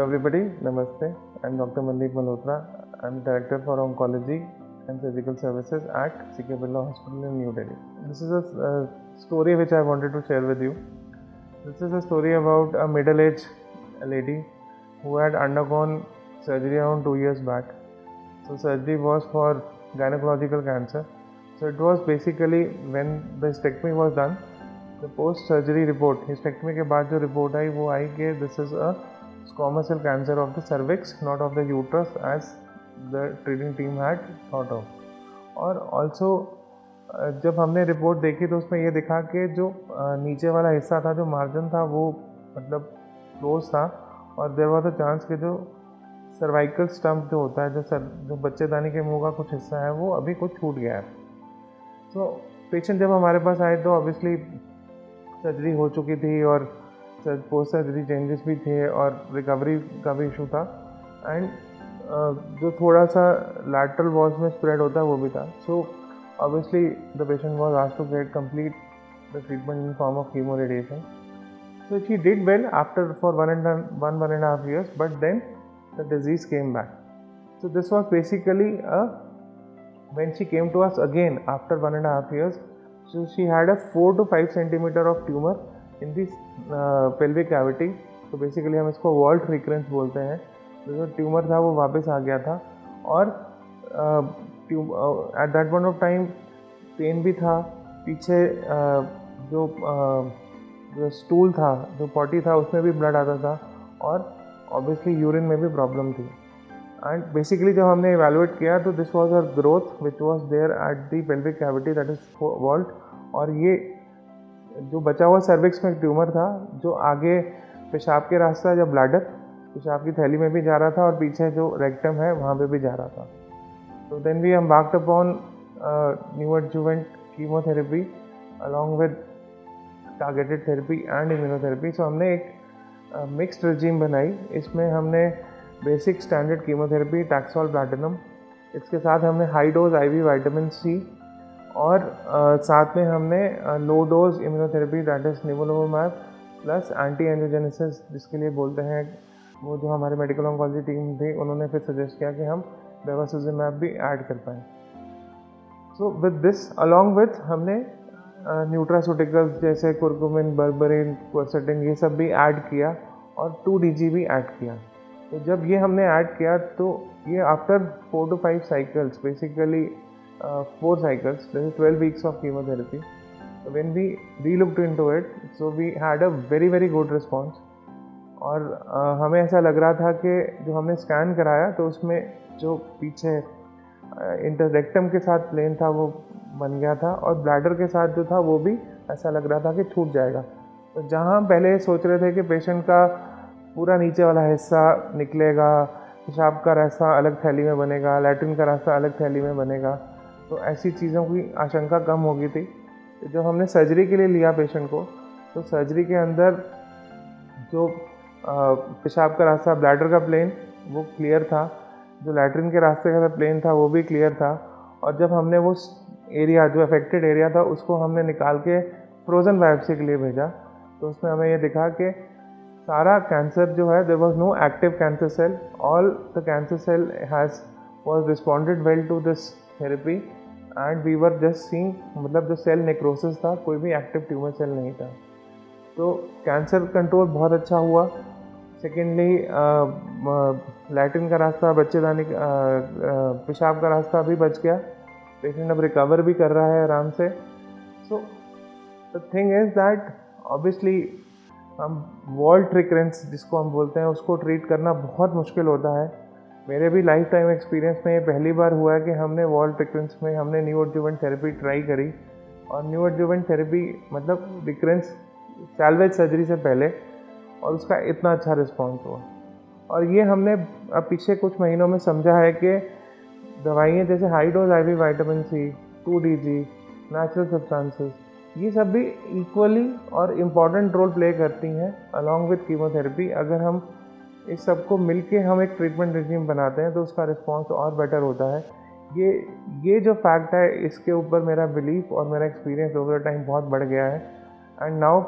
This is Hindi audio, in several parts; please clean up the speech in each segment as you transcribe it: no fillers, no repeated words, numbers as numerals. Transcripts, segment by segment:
Hello everybody, Namaste. I'm Dr. Mandeep Malhotra. I'm Director for Oncology and Surgical Services at CK Birla Hospital in New Delhi. This is a story which I wanted to share with you. This is a story about a middle-aged lady who had undergone surgery around 2 years back. So surgery was for gynecological cancer. So it was basically when the hysterectomy was done, the post-surgery report, hysterectomy के बाद जो report आई वो आई कि this is a squamous cell cancer of the cervix, not of the uterus as the treating team had thought of. और also जब हमने रिपोर्ट देखी तो उसमें ये दिखा कि जो नीचे वाला हिस्सा था, जो मार्जिन था, वो मतलब क्लोज था और देयर वाज अ चांस कि जो सर्वाइकल स्टम्प जो होता है, जो बच्चेदानी के मुंह का कुछ हिस्सा है, वो अभी कुछ छूट गया है. तो पेशेंट जब हमारे पास आए तो ऑब्वियसली सर्जरी हो चुकी थी और पोस्ट सर्जरी चेंजेस भी थे और रिकवरी का भी इशू था एंड जो थोड़ा सा लैटरल वॉल्स में स्प्रेड होता है वो भी था. So obviously the patient was asked to get complete the treatment in form of chemo radiation. So she did well after for 1.5 years, but then the disease came back. So this was basically when she came to us again after 1.5 years. So she had a 4 to 5 centimeter of tumor in this pelvic cavity. तो बेसिकली हम इसको वॉल्ट रिकरेंस बोलते हैं. जो ट्यूमर था वो वापस आ गया था और at that point of time pain भी था. पीछे जो स्टूल था, जो पॉटी था, उसमें भी ब्लड आता था और ऑब्वियसली यूरिन में भी प्रॉब्लम थी. एंड बेसिकली जब हमने इवेलुएट किया तो this was her growth which was there at the pelvic cavity, that is vault. और ये जो बचा हुआ सर्विक्स में ट्यूमर था जो आगे पेशाब के रास्ता या ब्लैडर, पेशाब की थैली में भी जा रहा था और पीछे जो रेक्टम है वहाँ पे भी जा रहा था. तो then we embarked upon new adjuvant chemotherapy along with targeted therapy and immunotherapy. So हमने एक मिक्स्ड रेजिम बनाई. इसमें हमने basic standard chemotherapy Taxol platinum, इसके साथ हमने high dose IV vitamin C और साथ में हमने low dose immunotherapy that is nivolumab plus anti angiogenesis जिसके लिए बोलते हैं. वो जो हमारे मेडिकल ऑन्कोलॉजी टीम थी उन्होंने फिर सजेस्ट किया कि हम बेवासिजुमैब भी ऐड कर पाएँ. So with this along with हमने न्यूट्रास्यूटिकल्स जैसे कुरकुमिन, बर्बरिन, क्वर्सेटिन ये सब भी ऐड किया और 2DG भी ऐड किया. तो जब ये हमने ऐड किया तो ये after 4 to 5 cycles, basically 4 cycles, this is 12 weeks of chemotherapy. So when we re-looked into it, so we had a very very good response. और हमें ऐसा लग रहा था कि जो हमने स्कैन कराया तो उसमें जो पीछे इंटररेक्टम के साथ प्लेन था वो बन गया था और ब्लैडर के साथ जो था वो भी ऐसा लग रहा था कि छूट जाएगा. तो जहाँ हम पहले सोच रहे थे कि पेशेंट का पूरा नीचे वाला हिस्सा निकलेगा, पेशाब का रास्ता अलग थैली में बनेगा, लैट्रिन का रास्ता अलग थैली में बनेगा, तो ऐसी चीज़ों की आशंका कम हो गई थी. जब हमने सर्जरी के लिए लिया पेशेंट को तो सर्जरी के अंदर जो पेशाब का रास्ता, ब्लैडर का प्लेन वो क्लियर था, जो लैट्रिन के रास्ते का प्लेन था वो भी क्लियर था. और जब हमने वो एरिया जो अफेक्टेड एरिया था उसको हमने निकाल के फ्रोज़न बायोप्सी के लिए भेजा तो उसमें हमें ये दिखा कि सारा कैंसर जो है, there was no active cancer cell, all the cancer cell was responded well to this therapy and we were just seeing, मतलब जो सेल नेक्रोसिस था, कोई भी एक्टिव ट्यूमर सेल नहीं था. तो कैंसर कंट्रोल बहुत अच्छा हुआ. सेकेंडली लैट्रिन का रास्ता, बच्चेदानी पेशाब का रास्ता भी बच गया. पेशेंट अब रिकवर भी कर रहा है आराम से. So the thing is that obviously हम वॉल्ट रिकरेंस जिसको हम बोलते हैं उसको ट्रीट करना बहुत मुश्किल होता है. मेरे भी लाइफ टाइम एक्सपीरियंस में ये पहली बार हुआ है कि हमने वॉल्ट रिकरेंस में हमने न्यू एडजुवेंट थेरेपी ट्राई करी. और न्यू एडजुवेंट थेरेपी मतलब रिकरेंस सैल्वेज सर्जरी से पहले, और उसका इतना अच्छा रिस्पॉन्स हुआ. और ये हमने अब पिछले कुछ महीनों में समझा है कि दवाइयाँ जैसे high dose IV vitamin C, 2DG, natural substances, ये सब भी इक्वली और इम्पॉर्टेंट रोल प्ले करती हैं अलॉन्ग विथ कीमोथेरेपी. अगर हम इस सब को मिलके हम एक ट्रीटमेंट रेजिम बनाते हैं तो उसका रिस्पॉन्स और बेटर होता है. ये जो फैक्ट है इसके ऊपर मेरा बिलीफ और मेरा एक्सपीरियंस ओवर टाइम बहुत बढ़ गया है. And now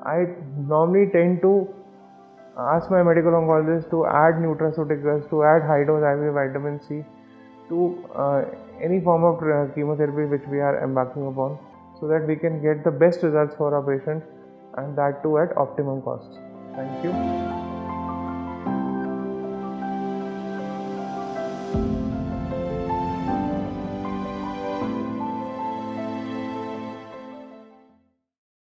I normally tend to ask my medical oncologist to add nutraceuticals, to add high dose IV vitamin C to any form of chemotherapy which we are embarking upon, so that we can get the best results for our patients, and that too at optimum cost. Thank you.